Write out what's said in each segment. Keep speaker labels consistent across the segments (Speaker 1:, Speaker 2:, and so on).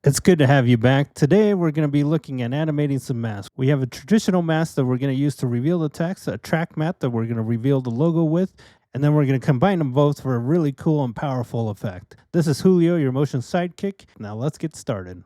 Speaker 1: It's good to have you back. Today, we're going to be looking at animating some masks. We have a traditional mask that we're going to use to reveal the text, a track matte that we're going to reveal the logo with, and then we're going to combine them both for a really cool and powerful effect. This is Julio, your motion sidekick. Now let's get started.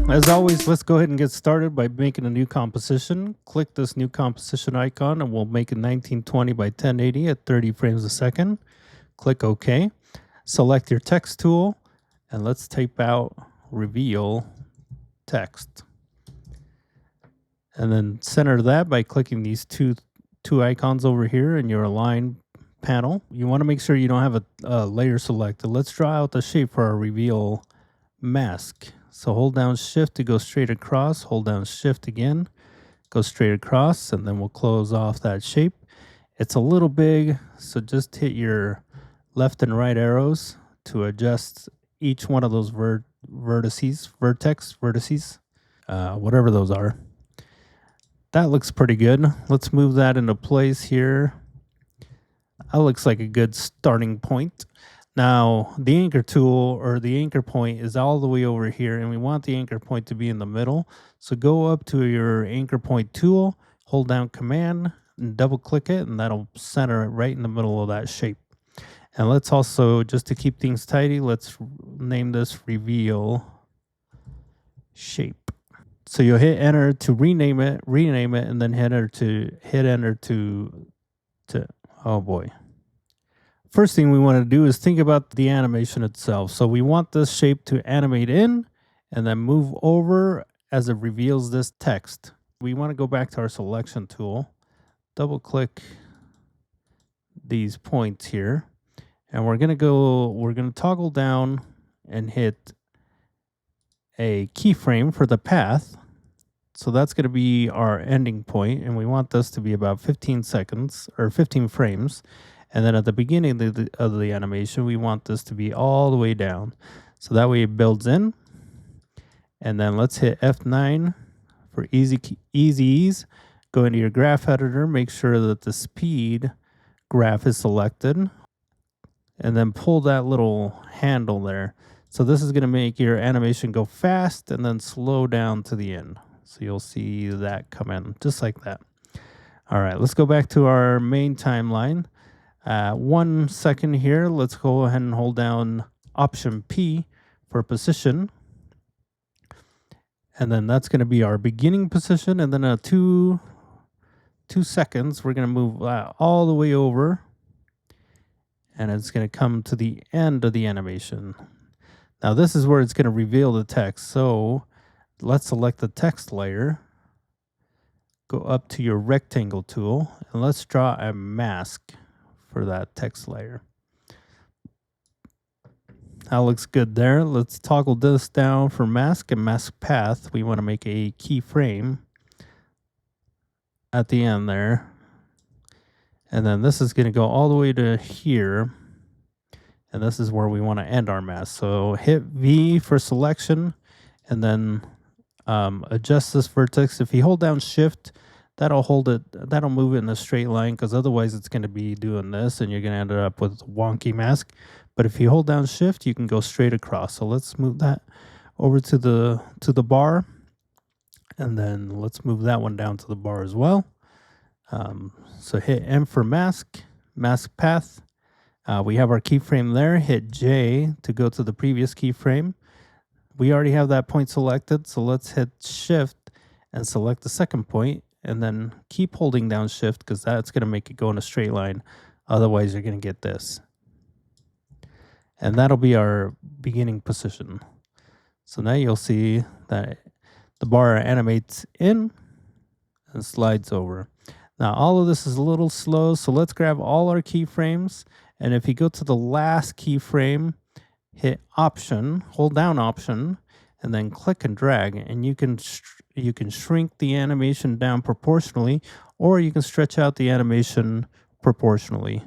Speaker 1: As always, let's go ahead and get started by making a new composition. Click this new composition icon and we'll make it 1920 by 1080 at 30 frames a second. Click OK. Select your text tool. And let's type out reveal text. And then center that by clicking these two icons over here in your align panel. You want to make sure you don't have a layer selected. Let's draw out the shape for our reveal mask. So hold down shift to go straight across, hold down shift again, go straight across, and then we'll close off that shape. It's a little big, so just hit your left and right arrows to adjust each one of those vertices, whatever those are. That looks pretty good. Let's move that into place here. That looks like a good starting point. Now, the anchor tool or the anchor point is all the way over here, and we want the anchor point to be in the middle. So go up to your anchor point tool, hold down Command, and double click it, and that'll center it right in the middle of that shape. And let's also, just to keep things tidy, let's name this reveal shape. So you'll hit enter to rename it, and then hit enter to oh boy. First thing we want to do is think about the animation itself. So we want this shape to animate in and then move over as it reveals this text. We want to go back to our selection tool, double click these points here. And we're going to toggle down and hit a keyframe for the path. So that's going to be our ending point, and we want this to be about 15 seconds or 15 frames. And then at the beginning of the animation, we want this to be all the way down. So that way it builds in. And then let's hit F9 for easy ease. Go into your graph editor, make sure that the speed graph is selected. And then pull that little handle there. So this is going to make your animation go fast and then slow down to the end. So you'll see that come in just like that. All right, let's go back to our main timeline. 1 second here. Let's go ahead and hold down Option P for position. And then that's going to be our beginning position. And then 2 seconds, we're going to move all the way over. And it's going to come to the end of the animation. Now this is where it's going to reveal the text. So let's select the text layer. Go up to your rectangle tool and let's draw a mask for that text layer. That looks good there. Let's toggle this down for mask and mask path. We want to make a keyframe at the end there. And then this is going to go all the way to here. And this is where we want to end our mask. So hit V for selection and then adjust this vertex. If you hold down shift, that'll move it in a straight line, because otherwise it's going to be doing this and you're going to end up with a wonky mask. But if you hold down shift, you can go straight across. So let's move that over to the bar. And then let's move that one down to the bar as well. So hit M for mask path. We have our keyframe there. Hit J to go to the previous keyframe. We already have that point selected, so let's hit shift and select the second point, and then keep holding down shift because that's going to make it go in a straight line. Otherwise, you're going to get this. And that'll be our beginning position. So now you'll see that the bar animates in and slides over. Now, all of this is a little slow, so let's grab all our keyframes. And if you go to the last keyframe, hit Option, hold down Option, and then click and drag. And you can shrink the animation down proportionally, or you can stretch out the animation proportionally.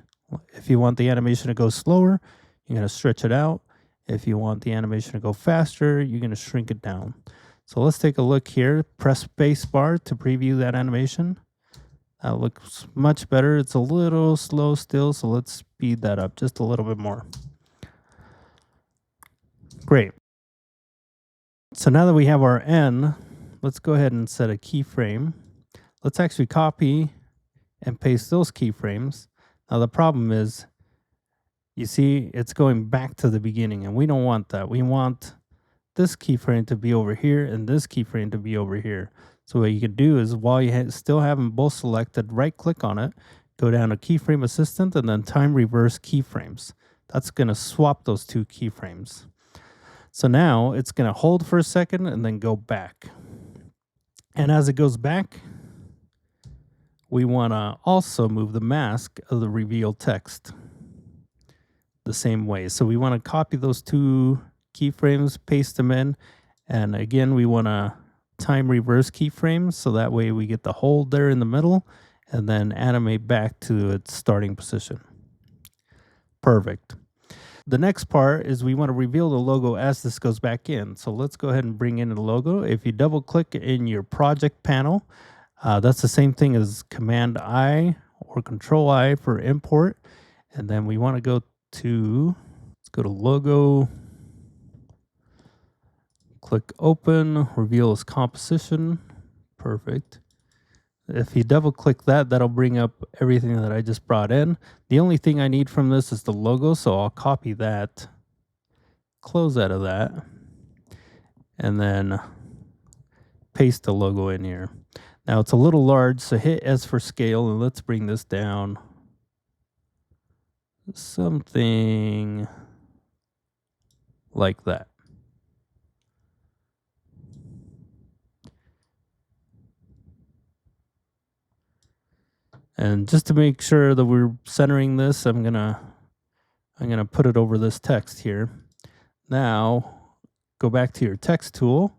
Speaker 1: If you want the animation to go slower, you're going to stretch it out. If you want the animation to go faster, you're going to shrink it down. So let's take a look here. Press space bar to preview that animation. That looks much better. It's a little slow still, so let's speed that up just a little bit more. Great. So now that we have our N, let's go ahead and set a keyframe. Let's actually copy and paste those keyframes. Now the problem is, you see, it's going back to the beginning, and we don't want that. We want this keyframe to be over here and this keyframe to be over here. So what you can do is, while you still have them both selected, right click on it, go down to keyframe assistant, and then time reverse keyframes. That's going to swap those two keyframes. So now it's going to hold for a second and then go back. And as it goes back, we want to also move the mask of the reveal text the same way. So we want to copy those two keyframes, paste them in, and again, we want to time reverse keyframes, so that way we get the hold there in the middle and then animate back to its starting position. Perfect. The next part is we want to reveal the logo as this goes back in. So let's go ahead and bring in the logo. If you double click in your project panel, that's the same thing as Command I or Control I for import. And then we want to go to, let's go to logo, click open, reveal as composition. Perfect. If you double click that, that'll bring up everything that I just brought in. The only thing I need from this is the logo, so I'll copy that, close out of that, and then paste the logo in here. Now it's a little large, so hit S for scale, and let's bring this down something like that. And just to make sure that we're centering this, I'm gonna put it over this text here. Now, go back to your text tool,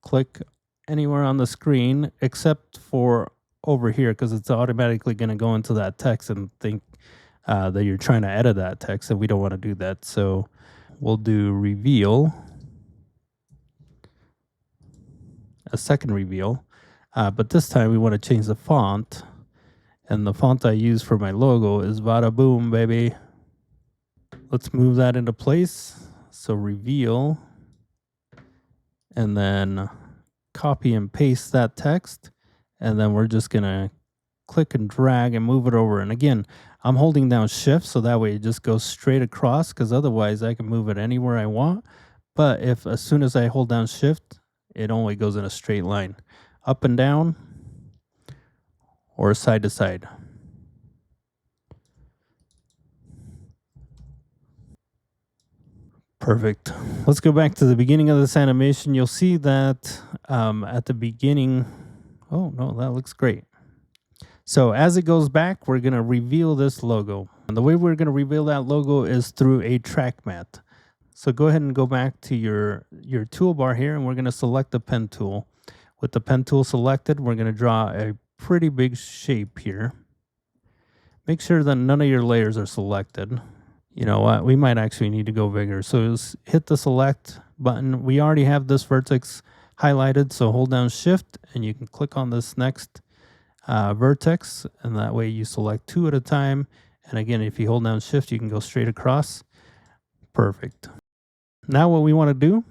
Speaker 1: click anywhere on the screen except for over here, because it's automatically going to go into that text and think that you're trying to edit that text, and we don't want to do that. So we'll do reveal, a second reveal, but this time we want to change the font, and the font I use for my logo is Vada Boom, baby. Let's move that into place. So reveal, and then copy and paste that text, and then we're just gonna click and drag and move it over. And again, I'm holding down shift, so that way it just goes straight across, because otherwise I can move it anywhere I want. But if as soon as I hold down shift, it only goes in a straight line, up and down or side to side. Perfect. Let's go back to the beginning of this animation. You'll see that at the beginning, oh no, that looks great. So as it goes back, we're going to reveal this logo. And the way we're going to reveal that logo is through a track mat. So go ahead and go back to your toolbar here, and we're going to select the pen tool. With the pen tool selected, we're going to draw a pretty big shape here. Make sure that none of your layers are selected. You know what? We might actually need to go bigger. So hit the select button. We already have this vertex highlighted, so hold down shift and you can click on this next vertex, and that way you select two at a time. And again, if you hold down shift, you can go straight across. Perfect. Now what we want to do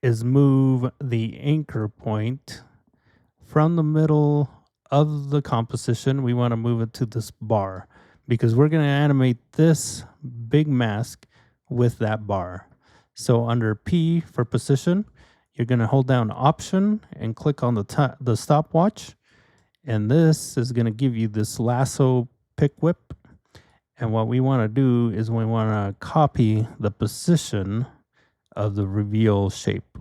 Speaker 1: is move the anchor point from the middle of the composition. We want to move it to this bar, because we're going to animate this big mask with that bar. So under P for position, you're going to hold down Option and click on the stopwatch. And this is going to give you this lasso pick whip. And what we want to do is we want to copy the position of the reveal shape.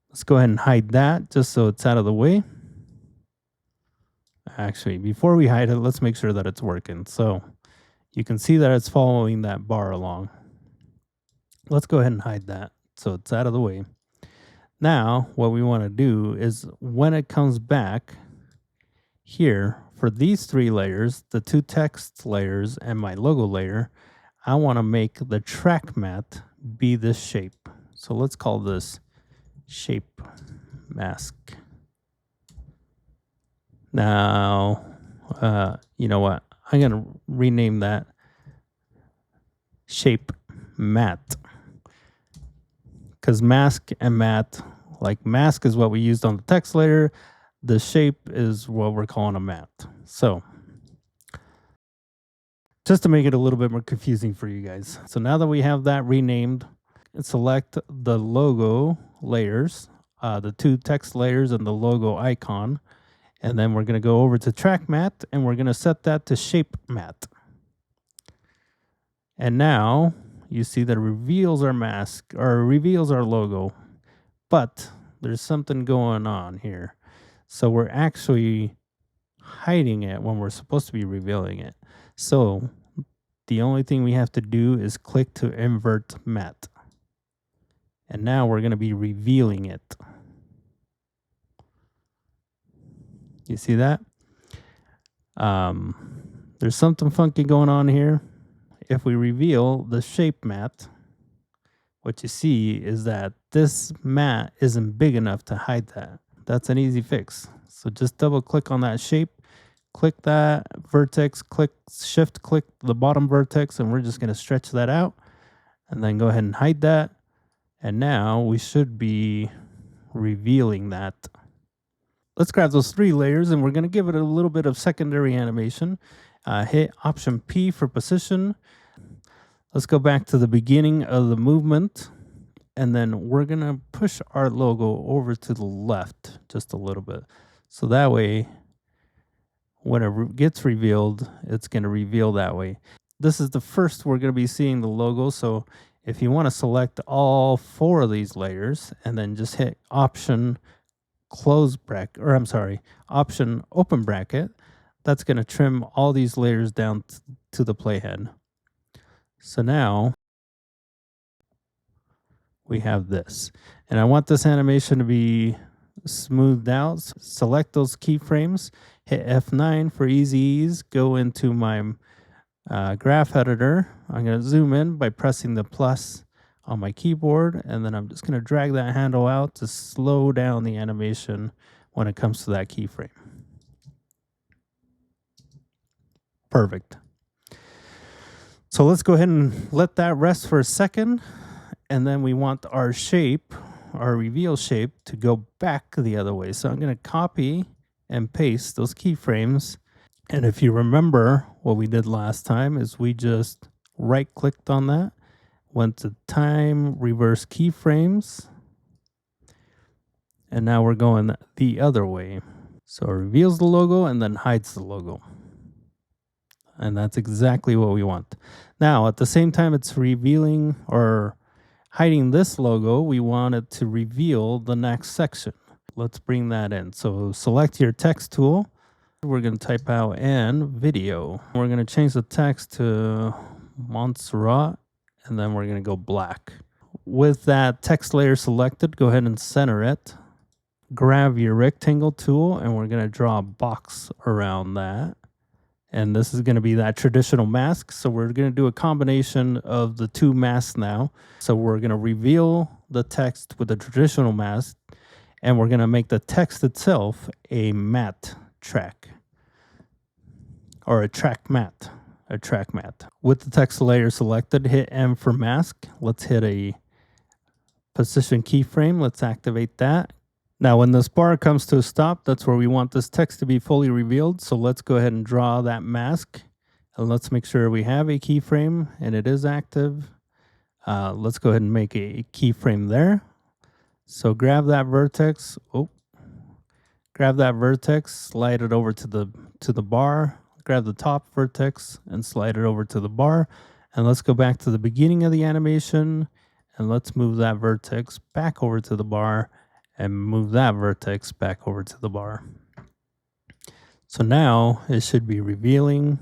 Speaker 1: Let's go ahead and hide that just so it's out of the way. Actually, before we hide it, let's make sure that it's working. So you can see that it's following that bar along. Let's go ahead and hide that so it's out of the way. Now, what we want to do is when it comes back here, for these three layers, the two text layers and my logo layer, I want to make the track mat be this shape. So let's call this shape mask. Now, you know what? I'm going to rename that shape matte. Because mask and matte, like mask is what we used on the text layer. The shape is what we're calling a matte. So just to make it a little bit more confusing for you guys. So now that we have that renamed, select the logo layers, the two text layers and the logo icon. And then we're going to go over to track matte and we're going to set that to shape matte. And now you see that it reveals our mask or reveals our logo, but there's something going on here. So we're actually hiding it when we're supposed to be revealing it. So the only thing we have to do is click to invert matte. And now we're going to be revealing it. You see that? There's something funky going on here. If we reveal the shape matte, what you see is that this matte isn't big enough to hide that. That's an easy fix. So just double click on that shape, click that vertex, shift click the bottom vertex, and we're just going to stretch that out and then go ahead and hide that. And now we should be revealing that. Let's grab those three layers and we're going to give it a little bit of secondary animation. Hit Option P for position. Let's go back to the beginning of the movement. And then we're going to push our logo over to the left just a little bit. So that way, when it gets revealed, it's going to reveal that way. This is the first we're going to be seeing the logo. So if you want to select all four of these layers and then just hit Option close bracket, or I'm sorry, Option open bracket, that's going to trim all these layers down to the playhead. So now we have this, and I want this animation to be smoothed out. Select those keyframes, hit F9 for easy ease, go into my graph editor. I'm going to zoom in by pressing the plus on my keyboard, and then I'm just going to drag that handle out to slow down the animation when it comes to that keyframe. Perfect. So let's go ahead and let that rest for a second, and then we want our shape, our reveal shape, to go back the other way. So I'm going to copy and paste those keyframes. And if you remember what we did last time is we just right-clicked on that, went to time, reverse keyframes, and now we're going the other way. So it reveals the logo and then hides the logo. And that's exactly what we want. Now, at the same time it's revealing or hiding this logo, we want it to reveal the next section. Let's bring that in. So select your text tool. We're going to type out "and video." We're going to change the text to Montserrat, and then we're going to go black. With that text layer selected, go ahead and center it. Grab your rectangle tool, and we're going to draw a box around that. And this is going to be that traditional mask. So we're going to do a combination of the two masks now. So we're going to reveal the text with the traditional mask, and we're going to make the text itself a matte track, or a track matte. With the text layer selected, hit M for mask. Let's hit a position keyframe. Let's activate that. Now, when this bar comes to a stop, that's where we want this text to be fully revealed. So let's go ahead and draw that mask. And let's make sure we have a keyframe and it is active. Let's go ahead and make a keyframe there. So grab that vertex. Slide it over to the bar. Grab the top vertex and slide it over to the bar. And let's go back to the beginning of the animation. And let's move that vertex back over to the bar and move that vertex back over to the bar. So now it should be revealing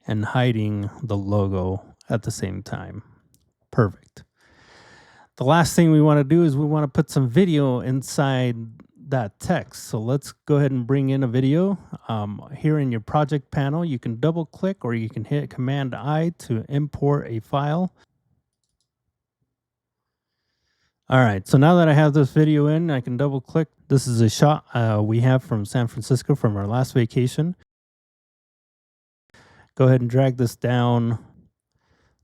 Speaker 1: and hiding the logo at the same time. Perfect. The last thing we want to do is we want to put some video inside that text. So let's go ahead and bring in a video. Here in your project panel, you can double click or you can hit Command I to import a file. All right, so now that I have this video in, I can double click. This is a shot we have from San Francisco from our last vacation. Go ahead and drag this down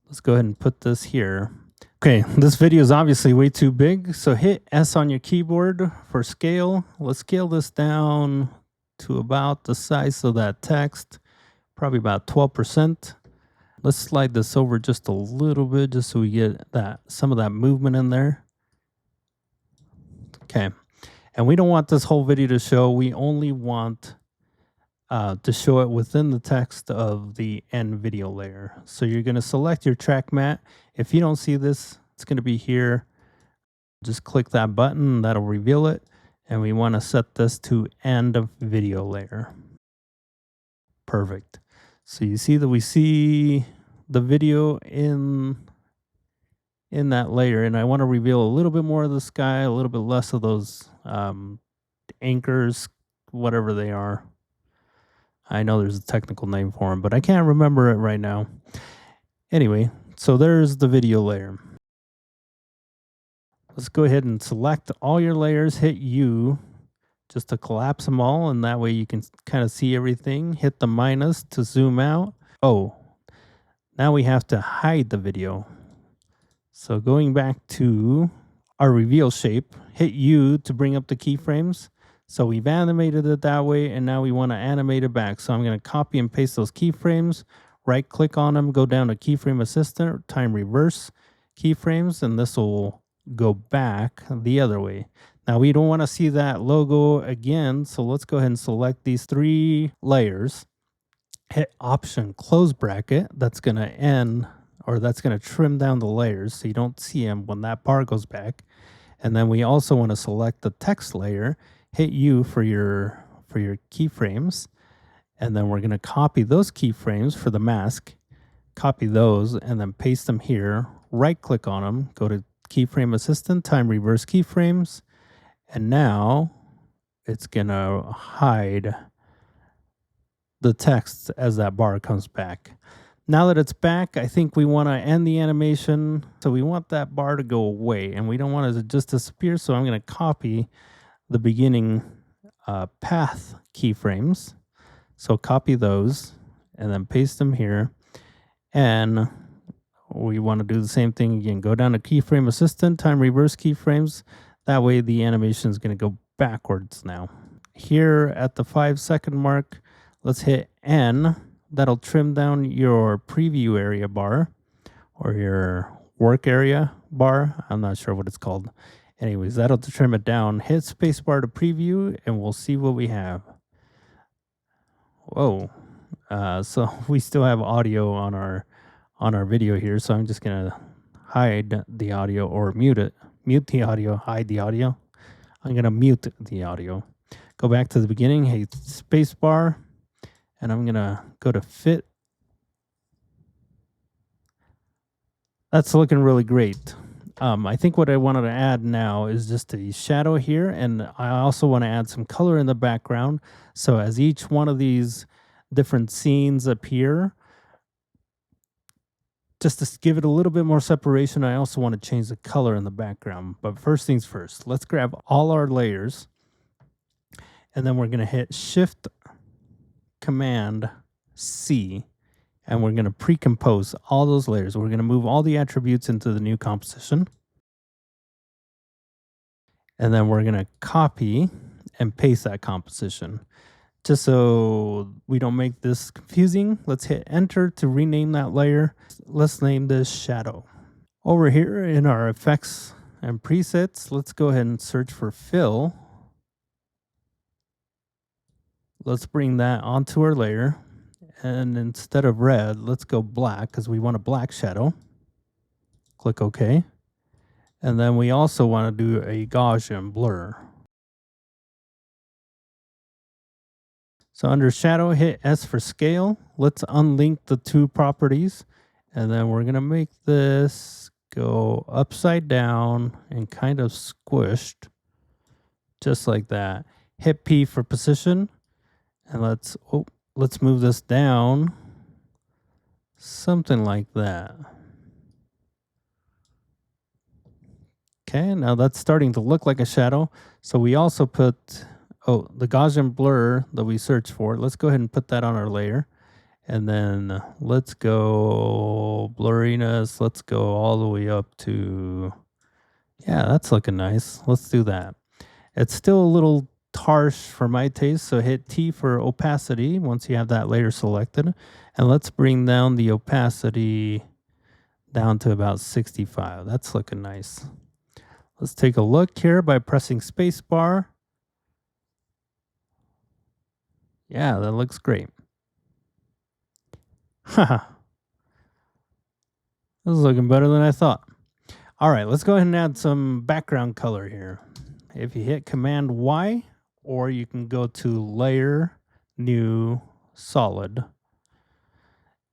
Speaker 1: Let's go ahead and put this here. Okay, this video is obviously way too big, so hit S on your keyboard for scale. Let's scale this down to about the size of that text, probably about 12%. Let's slide this over just a little bit just so we get that some of that movement in there. Okay, and we don't want this whole video to show. We only want to show it within the text of the end video layer. So you're going to select your track mat. If you don't see this, it's going to be here. Just click that button, that'll reveal it. And we want to set this to end of video layer. Perfect. So you see that we see the video in that layer, and I want to reveal a little bit more of the sky, a little bit less of those anchors, whatever they are. I know there's a technical name for them, but I can't remember it right now. Anyway, so there's the video layer. Let's go ahead and select all your layers, hit U just to collapse them all, and that way you can kind of see everything. Hit the minus to zoom out. Oh, now we have to hide the video. So going back to our reveal shape, hit U to bring up the keyframes. So we've animated it that way, and now we want to animate it back. So I'm going to copy and paste those keyframes, right click on them, go down to keyframe assistant, or time reverse keyframes, and this will go back the other way. Now we don't want to see that logo again, so let's go ahead and select these 3 layers. Hit Option close bracket. That's going to end, or that's going to trim down the layers so you don't see them when that bar goes back. And then we also want to select the text layer. Hit U for your keyframes, and then we're going to copy those keyframes for the mask. Copy those and then paste them here. Right click on them. Go to Keyframe Assistant, Time Reverse Keyframes, and now it's going to hide the text as that bar comes back. Now that it's back, I think we want to end the animation. So we want that bar to go away, and we don't want it to just disappear. So I'm going to copy the beginning path keyframes. So copy those and then paste them here. And we want to do the same thing again. Go down to Keyframe Assistant, Time Reverse Keyframes. That way the animation is going to go backwards now. Here at the 5-second mark, let's hit N. That'll trim down your preview area bar or your work area bar. I'm not sure what it's called. Anyways, that'll trim it down. Hit spacebar to preview, and we'll see what we have. Whoa. So we still have audio on our video here, so I'm just going to hide the audio or mute it. Mute the audio, hide the audio. I'm going to mute the audio. Go back to the beginning, hit spacebar, and I'm going to go to fit. That's looking really great. I think what I wanted to add now is just a shadow here, and I also want to add some color in the background. So as each one of these different scenes appear, just to give it a little bit more separation, I also want to change the color in the background. But first things first, let's grab all our layers, and then we're going to hit Shift Command C. And we're going to pre-compose all those layers. We're going to move all the attributes into the new composition. And then we're going to copy and paste that composition. Just so we don't make this confusing, let's hit Enter to rename that layer. Let's name this Shadow. Over here in our effects and presets, let's go ahead and search for Fill. Let's bring that onto our layer. And instead of red, let's go black because we want a black shadow. Click OK. And then we also want to do a Gaussian blur. So under shadow, hit S for scale. Let's unlink the 2 properties. And then we're going to make this go upside down and kind of squished. Just like that. Hit P for position. And let's move this down, something like that. Okay, now that's starting to look like a shadow. So we also put, the Gaussian blur that we searched for. Let's go ahead and put that on our layer. And then let's go blurriness. Let's go all the way up to, yeah, that's looking nice. Let's do that. It's still a little harsh for my taste, so hit T for opacity once you have that layer selected. And let's bring down the opacity down to about 65. That's looking nice. Let's take a look here by pressing spacebar. Yeah, that looks great. Haha. This is looking better than I thought. All right, let's go ahead and add some background color here. If you hit Command Y, or you can go to Layer, New, Solid.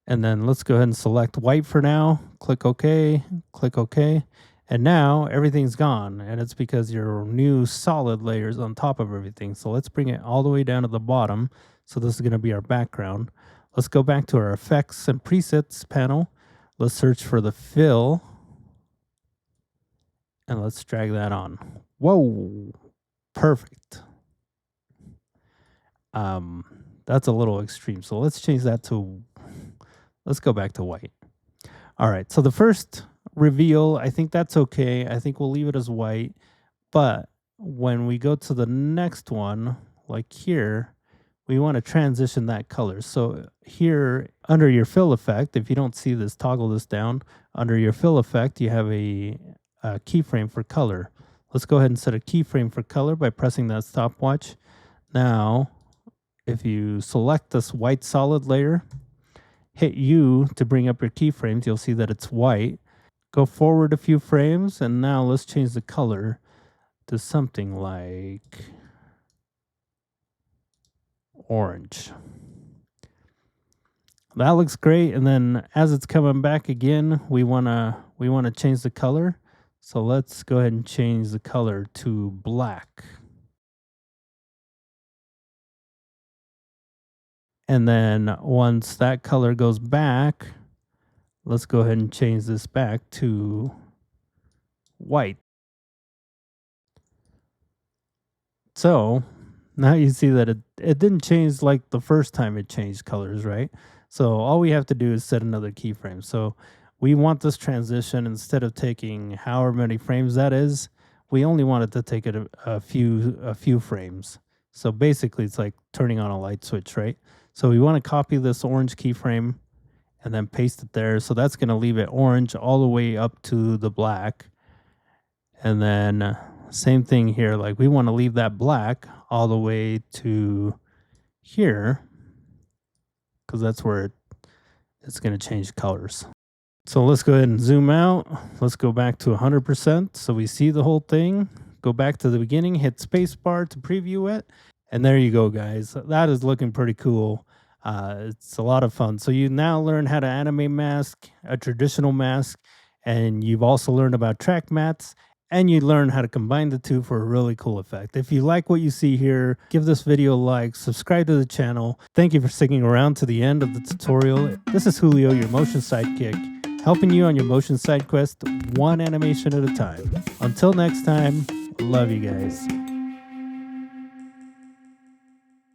Speaker 1: And then let's go ahead and select white for now. Click OK, click OK. And now everything's gone. And it's because your new solid layer is on top of everything. So let's bring it all the way down to the bottom. So this is going to be our background. Let's go back to our effects and presets panel. Let's search for the fill. And let's drag that on. Whoa, perfect. That's a little extreme. So let's change that to, let's go back to white. All right, so the first reveal, I think that's okay. I think we'll leave it as white. But when we go to the next one, like here, we want to transition that color. So here under your fill effect, if you don't see this, toggle this down. Under your fill effect, you have a keyframe for color. Let's go ahead and set a keyframe for color by pressing that stopwatch. Now, if you select this white solid layer, hit U to bring up your keyframes, you'll see that it's white. Go forward a few frames, and now let's change the color to something like orange. That looks great. And then as it's coming back again, we wanna change the color. So let's go ahead and change the color to black. And then once that color goes back, let's go ahead and change this back to white. So now you see that it didn't change like the first time it changed colors, right? So all we have to do is set another keyframe. So we want this transition, instead of taking however many frames that is, we only want it to take it a few frames. So basically it's like turning on a light switch, right? So we want to copy this orange keyframe and then paste it there. So that's going to leave it orange all the way up to the black. And then same thing here, like we want to leave that black all the way to here, because that's where it's going to change colors. So let's go ahead and zoom out. Let's go back to 100% so we see the whole thing. Go back to the beginning, hit spacebar to preview it. And there you go, guys. That is looking pretty cool. It's a lot of fun. So you now learn how to animate mask, a traditional mask, and you've also learned about track mats, and you learn how to combine the two for a really cool effect. If you like what you see here, give this video a like, subscribe to the channel. Thank you for sticking around to the end of the tutorial. This is Julio, your motion sidekick, helping you on your motion side quest one animation at a time. Until next time, love you guys.